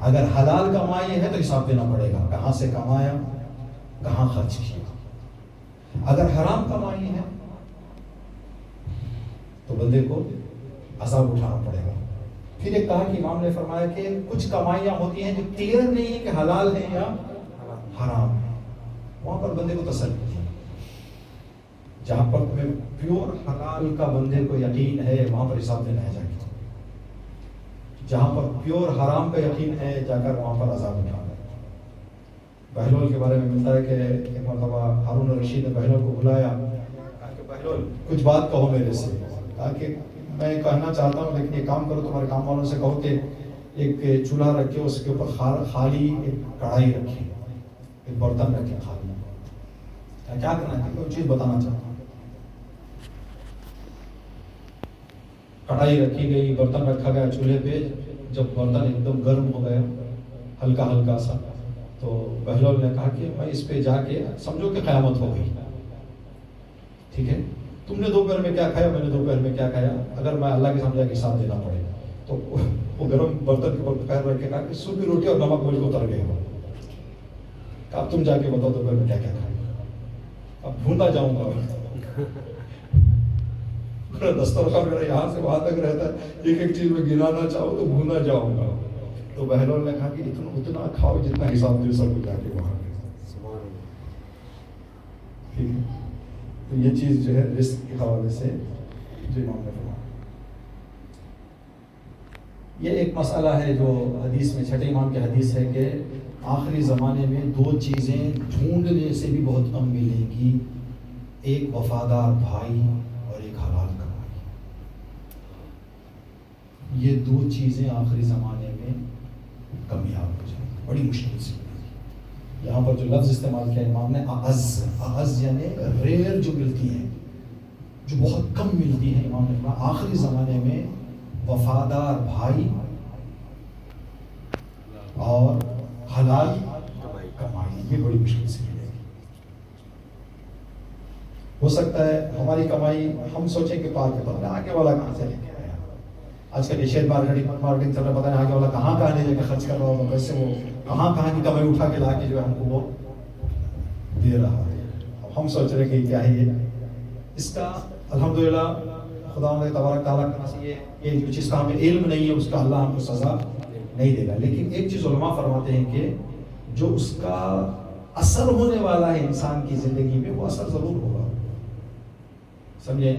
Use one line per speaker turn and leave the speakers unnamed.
اگر حلال کمائی ہے تو حساب دینا پڑے گا، کہاں سے کمایا، کہاں خرچ کیا۔ اگر حرام کمائی ہے تو بندے کو عذاب اٹھانا پڑے گا۔ پھر ایک کہا کہ امام نے فرمایا کہ کچھ کمائیاں ہوتی ہیں جو کلیئر نہیں ہے کہ حلال ہیں یا حرام ہے، وہاں پر بندے کو تسلی ہے۔ جہاں پر تمہیں پیور حلال کا بندے کو یقین ہے وہاں پر حساب دینا ہے جا کے، جہاں پر پیور حرام کا یقین ہے جا کر وہاں پر عذاب اٹھانا ہے۔ بہلول کے بارے میں ملتا ہے کہ ایک مرتبہ ہارون الرشید نے بہلول کو بلایا، کہا کہ بہلول کچھ بات کہو میرے سے، کہا کہ میں کہنا چاہتا ہوں لیکن یہ کام کرو، تمہارے کام والوں سے کہو کہ ایک چولہا رکھے، اس کے اوپر خالی ایک کڑھائی رکھے، ایک برتن رکھے خالی۔ کیا کرنا ہے؟ کوئی چیز بتانا چاہتا ہوں۔ کڑھائی رکھی گئی، برتن رکھا گیا چولہے پہ، جب برتن ایک دم گرم ہو گیا ہلکا ہلکا سا، تو بہلول نے کہا کہ میں اس پہ جا کے سمجھو کہ قیامت ہو گئی، ٹھیک ہے، تم نے دوپہر میں کیا کھایا، میں نے دوپہر میں کیا کھایا، اگر میں اللہ کے سامنے کے حساب دینا پڑے گا۔ تو وہ گرم برتن کے اوپر پیر رکھ کے کہا کہ سوکھی روٹی اور نمک مجھ کو اتر گئے ہو، اب تم جا کے بتاؤ دوپہر میں کیا کیا کھایا۔ اب بھوندا جاؤں گا، دسترخوان میرا یہاں سے وہاں تک رہتا ہے، ایک ایک چیز میں گنانا چاہو تو بھونا جاؤں گا۔ تو بہلول نے کہا کہ اتنا کھاؤ جتنا حساب دے سکو جا کے وہاں۔ ٹھیک ہے، تو یہ چیز جو ہے رزق کے حوالے سے جو امام نے فرمایا، یہ ایک مسئلہ ہے جو حدیث میں چھٹے امام کی حدیث ہے کہ آخری زمانے میں دو چیزیں ڈھونڈنے سے بھی بہت کم ملیں گی، ایک وفادار بھائی اور ایک حلال کمائی۔ یہ دو چیزیں آخری زمانے میں کمیاب ہو جائیں، بڑی مشکل سے۔ یہاں پر جو لفظ استعمال کیا امام نے اعز یعنی ریئر جو ملتی ہیں، جو بہت کم ملتی ہیں، امام نے کہا آخری زمانے میں وفادار بھائی اور حلال کمائی، یہ بڑی مشکل سے ملے گی۔ ہو سکتا ہے ہماری کمائی ہم سوچیں کہ پار کے پتہ آگے والا کہاں سے لے کے آیا، آج کل شیئر مارکیٹنگ چل رہا ہے، پتہ نہیں آگے والا کہاں کہاں لے کے خرچ کر رہا ہوگا، ویسے وہ کہاں کہاں کی کمائی اٹھا کے لا کے جو ہے ہم کو وہ دے رہا ہے۔ اب ہم سوچ رہے کہ کیا ہے یہ، اس کا الحمدللہ خدا تبارک تعالیٰ کا سے یہ جو چیز کا ہمیں علم نہیں ہے اس کا اللہ ہم کو سزا نہیں دے گا، لیکن ایک چیز علماء فرماتے ہیں کہ جو اس کا اثر ہونے والا ہے انسان کی زندگی میں، وہ اثر ضرور ہوگا، سمجھے۔